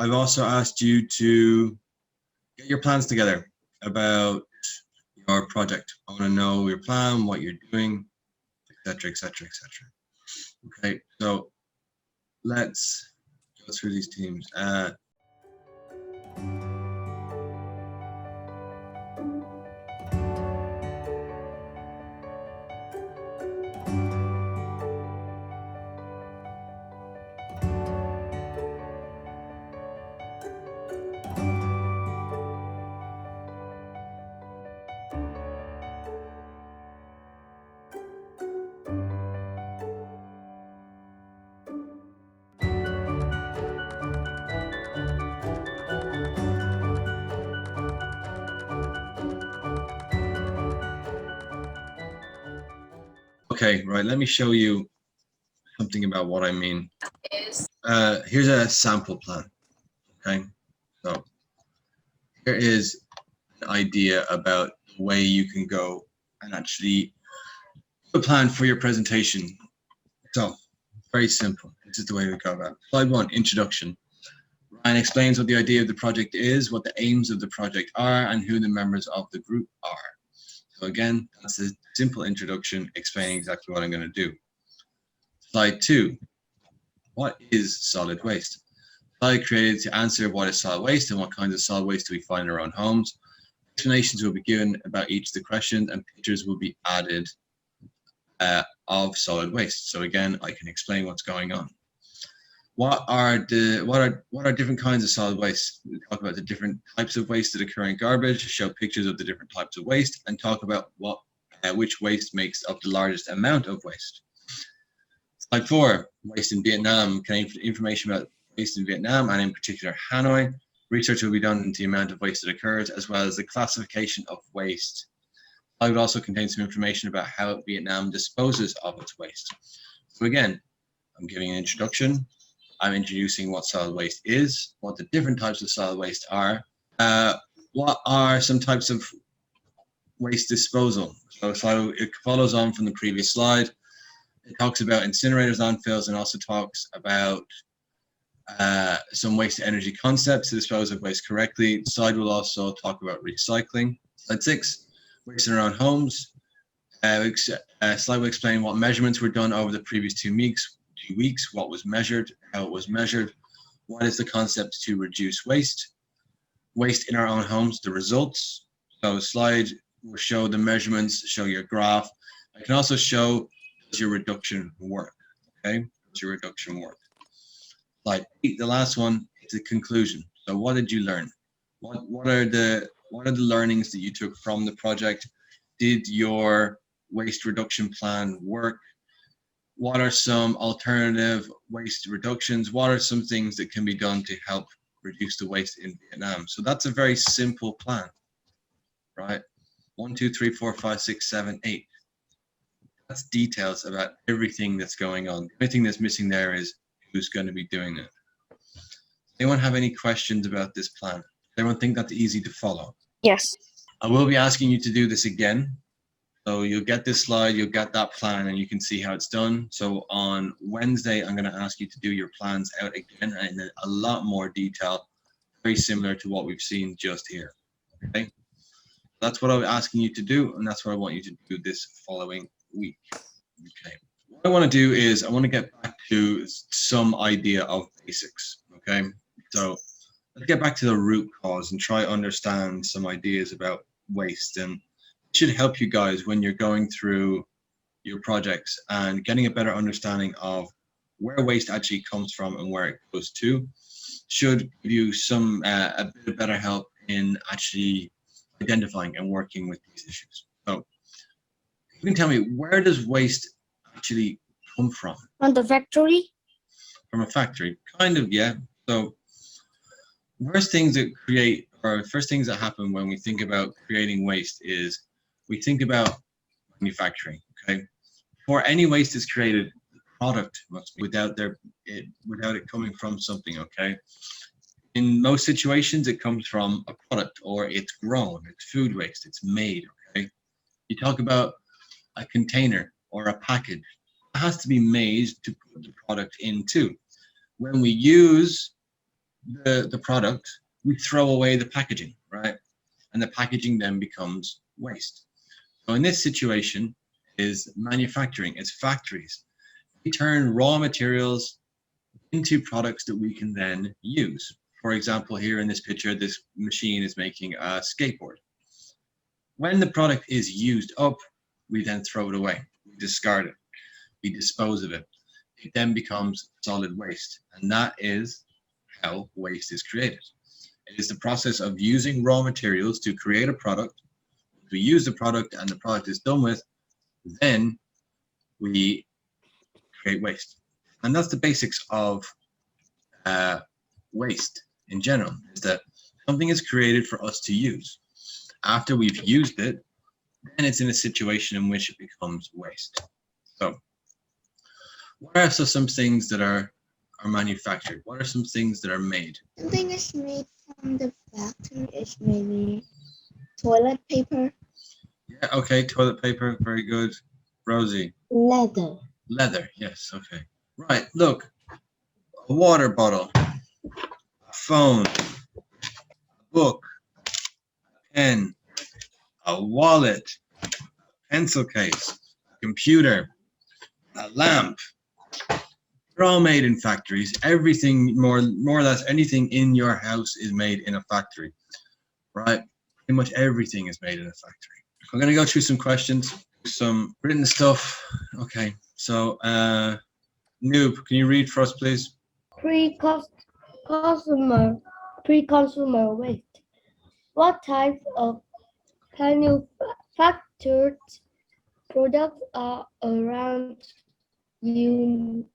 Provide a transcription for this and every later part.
I've also asked you to get your plans together about your project. I want to know your plan, what you're doing, etc., etc., etc. Okay, so let's go through these teams. Okay, right, let me show you something about what I mean. Here's a sample plan, okay? So here is an idea about the way you can go and actually do a plan for your presentation. So, very simple. This is the way we go about it. Slide 1, introduction. Ryan explains what the idea of the project is, what the aims of the project are, and who the members of the group are. So again, that's a simple introduction explaining exactly what I'm going to do. Slide 2, what is solid waste? Slide created to answer what is solid waste and what kinds of solid waste do we find in our own homes. Explanations will be given about each of the questions and pictures will be added of solid waste. So again, I can explain what's going on. What are different kinds of solid waste? We talk about the different types of waste that occur in garbage, show pictures of the different types of waste, and talk about which waste makes up the largest amount of waste. Slide 4, waste in Vietnam. Information about waste in Vietnam and in particular Hanoi. Research will be done into the amount of waste that occurs, as well as the classification of waste. Slide would also contain some information about how Vietnam disposes of its waste. So again, I'm giving an introduction. I'm introducing what solid waste is, what the different types of solid waste are, what are some types of waste disposal. So it follows on from the previous slide. It talks about incinerators, landfills, and also talks about some waste to energy concepts to dispose of waste correctly. The slide will also talk about recycling. Slide 6, waste in our own homes. Slide will explain what measurements were done over the previous 2 weeks, what was measured, how it was measured, what is the concept to reduce waste, waste in our own homes, the results. So slide will show the measurements, show your graph. I can also show does your reduction work, okay? Does your reduction work? Slide 8, the last one, is the conclusion. So what did you learn? What are the learnings that you took from the project? Did your waste reduction plan work? What are some alternative waste reductions? What are some things that can be done to help reduce the waste in Vietnam? So that's a very simple plan, right? 1, 2, 3, 4, 5, 6, 7, 8. That's details about everything that's going on. The only thing that's missing there is who's going to be doing it. Anyone have any questions about this plan? Everyone think that's easy to follow? Yes. I will be asking you to do this again. So you'll get this slide, you'll get that plan, and you can see how it's done. So on Wednesday, I'm going to ask you to do your plans out again in a lot more detail, very similar to what we've seen just here. Okay, that's what I'm asking you to do, and that's what I want you to do this following week. Okay, what I want to do is I want to get back to some idea of basics. Okay, so let's get back to the root cause and try to understand some ideas about waste, and should help you guys when you're going through your projects and getting a better understanding of where waste actually comes from and where it goes to. Should give you some a bit of better help in actually identifying and working with these issues. So you can tell me, where does waste actually come from? From the factory? From a factory, kind of, yeah. So first things that happen when we think about creating waste is we think about manufacturing. Okay, before any waste is created, the product must be without it coming from something. Okay, in most situations, it comes from a product or it's grown. It's food waste. It's made. Okay, you talk about a container or a package. It has to be made to put the product into. When we use the product, we throw away the packaging, right? And the packaging then becomes waste. So in this situation is manufacturing, it's factories. We turn raw materials into products that we can then use. For example, here in this picture, this machine is making a skateboard. When the product is used up, we then throw it away, we discard it, we dispose of it. It then becomes solid waste. And that is how waste is created. It is the process of using raw materials to create a product. We use the product and the product is done with, then we create waste. And that's the basics of waste in general, is that something is created for us to use. After we've used it, then it's in a situation in which it becomes waste. So what are some things that are manufactured? What are some things that are made? Something is made from the factory is maybe toilet paper. Yeah, okay, toilet paper, very good. Rosie? Leather. Leather, yes, okay. Right, look, a water bottle, a phone, a book, a pen, a wallet, a pencil case, a computer, a lamp. They're all made in factories. Everything, more or less anything in your house is made in a factory, right? Pretty much everything is made in a factory. I'm going to go through some questions, some written stuff. Okay, so Noob, can you read for us, please? Pre-consumer waste. What types of manufactured products are around you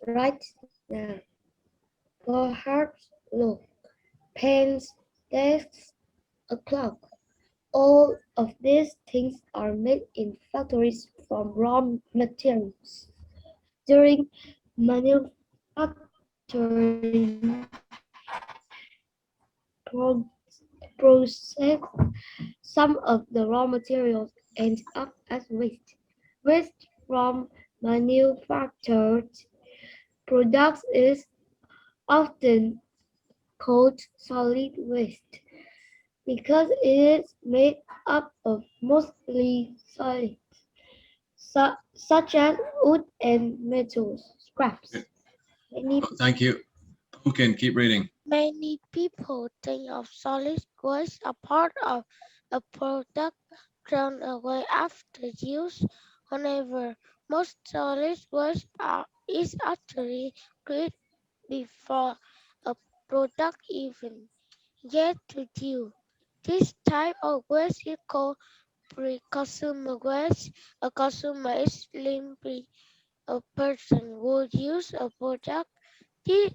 right now? Perhaps look, pens, desks, a clock. All of these things are made in factories from raw materials. During manufacturing process, some of the raw materials end up as waste. Waste from manufactured products is often called solid waste because it is made up of mostly solids, such as wood and metal scraps. Thank you. Pumpkin, keep reading. Many people think of solid waste as part of a product thrown away after use. However, most solid waste is actually created before a product even gets to you. This type of waste is called pre-consumer waste. A consumer is simply a person who uses a product. The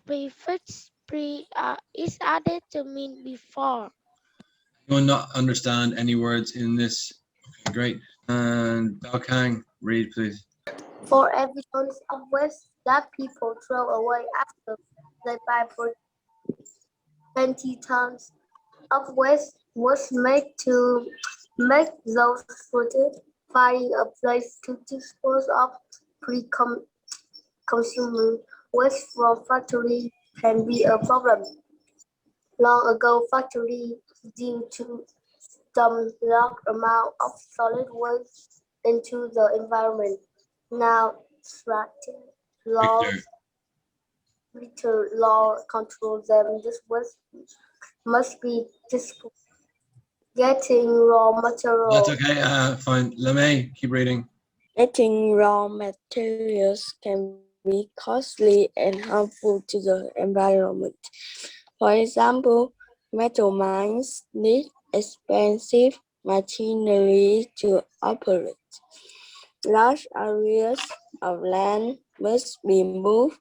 prefix pre is added to mean before. Anyone not understand any words in this? Okay, great. And Balkang, read, please. For every ton of waste that people throw away after they buy for 20 tons of waste was made to make those footed, finding a place to dispose of pre-consumer waste from factory can be a problem. Long ago, factories deemed to dump large amount of solid waste into the environment. Now, laws stricter law control them. This waste must be disposed. Getting raw material. That's okay. Fine. LeMay, keep reading. Getting raw materials can be costly and harmful to the environment. For example, metal mines need expensive machinery to operate. Large areas of land must be moved,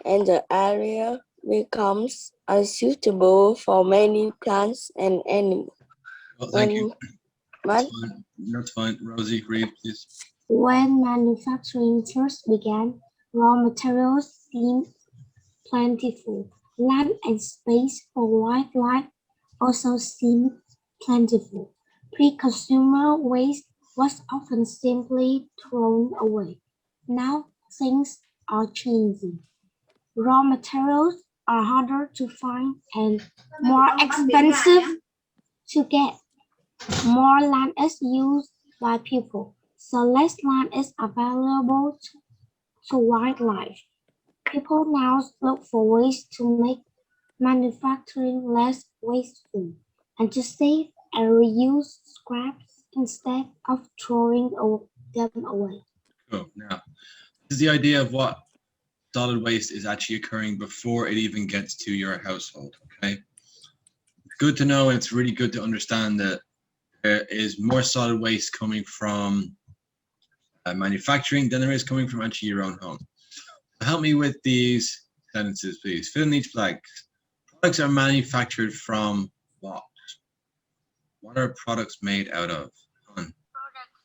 and the area becomes unsuitable for many plants and animals. Well, thank you. That's fine. Rosie, read, please. When manufacturing first began, raw materials seemed plentiful. Land and space for wildlife also seemed plentiful. Pre-consumer waste was often simply thrown away. Now things are changing. raw materials are harder to find and more expensive to get. More land is used by people, so less land is available to wildlife. People now look for ways to make manufacturing less wasteful and to save and reuse scraps instead of throwing them away. Cool. Now, this is the idea of what solid waste is actually occurring before it even gets to your household. Okay. Good to know, and it's really good to understand that there is more solid waste coming from manufacturing than there is coming from actually your own home. Help me with these sentences, please. Fill in each blank. Products are manufactured from what? What are products made out of? Products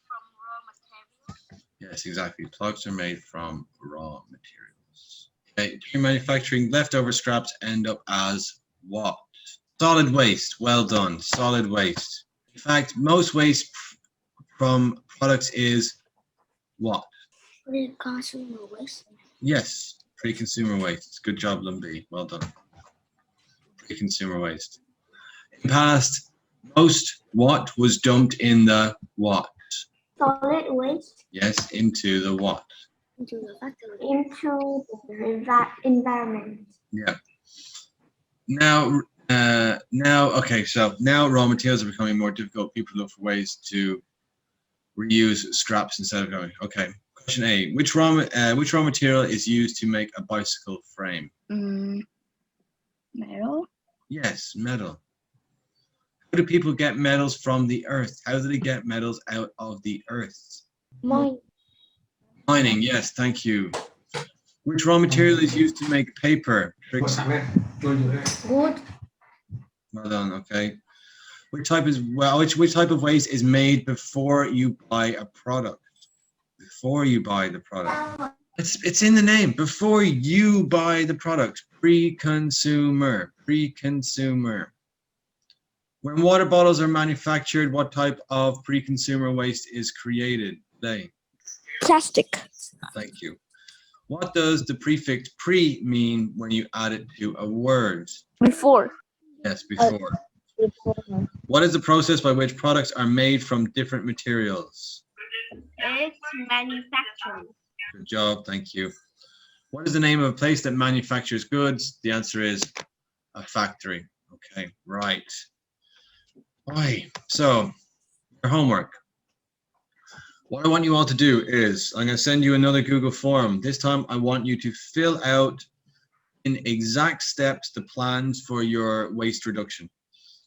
from raw materials. Yes, exactly. Products are made from raw materials. Okay, during manufacturing, leftover scraps end up as what? Solid waste. Well done. Solid waste. In fact, most waste from products is what? Consumer waste. Yes, pre-consumer waste. Good job, Lumbi. Well done. Pre-consumer waste. In past, most what was dumped in the what? Solid waste Yes, into the what? into the factory. Into the environment. Yeah. Now, okay, so now raw materials are becoming more difficult. People look for ways to reuse scraps instead of going. Okay. Question A: which raw material is used to make a bicycle frame? Metal. Yes, metal. How do people get metals from the earth? How do they get metals out of the earth? Mine. Mining. Yes, thank you. Which raw material is used to make paper? Trixie. Wood. Well done. Okay. Which type of waste is made before you buy a product? Before you buy the product. It's in the name. Before you buy the product. Pre-consumer. Pre-consumer. When water bottles are manufactured, what type of pre-consumer waste is created today? Plastic. Thank you. What does the prefix pre mean when you add it to a word? Before. Yes, before. What is the process by which products are made from different materials? It's manufacturing. Good job, thank you. What is the name of a place that manufactures goods? The answer is a factory. Okay, right. Right, so your homework. What I want you all to do is, I'm going to send you another Google form. This time I want you to fill out in exact steps the plans for your waste reduction.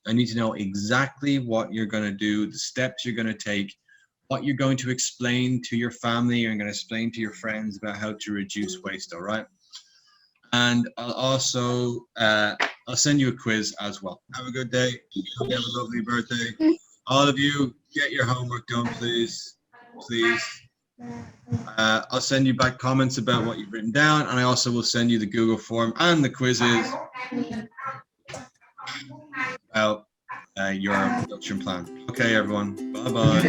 I need to know exactly what you're going to do, the steps you're going to take, what you're going to explain to your family, you're going to explain to your friends about how to reduce waste, all right? And I'll also, I'll send you a quiz as well. Have a good day. Hope you have a lovely birthday. All of you, get your homework done, please. Please. I'll send you back comments about what you've written down, and I also will send you the Google form and the quizzes about your reduction plan. Okay, everyone. Bye-bye.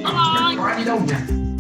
Bye.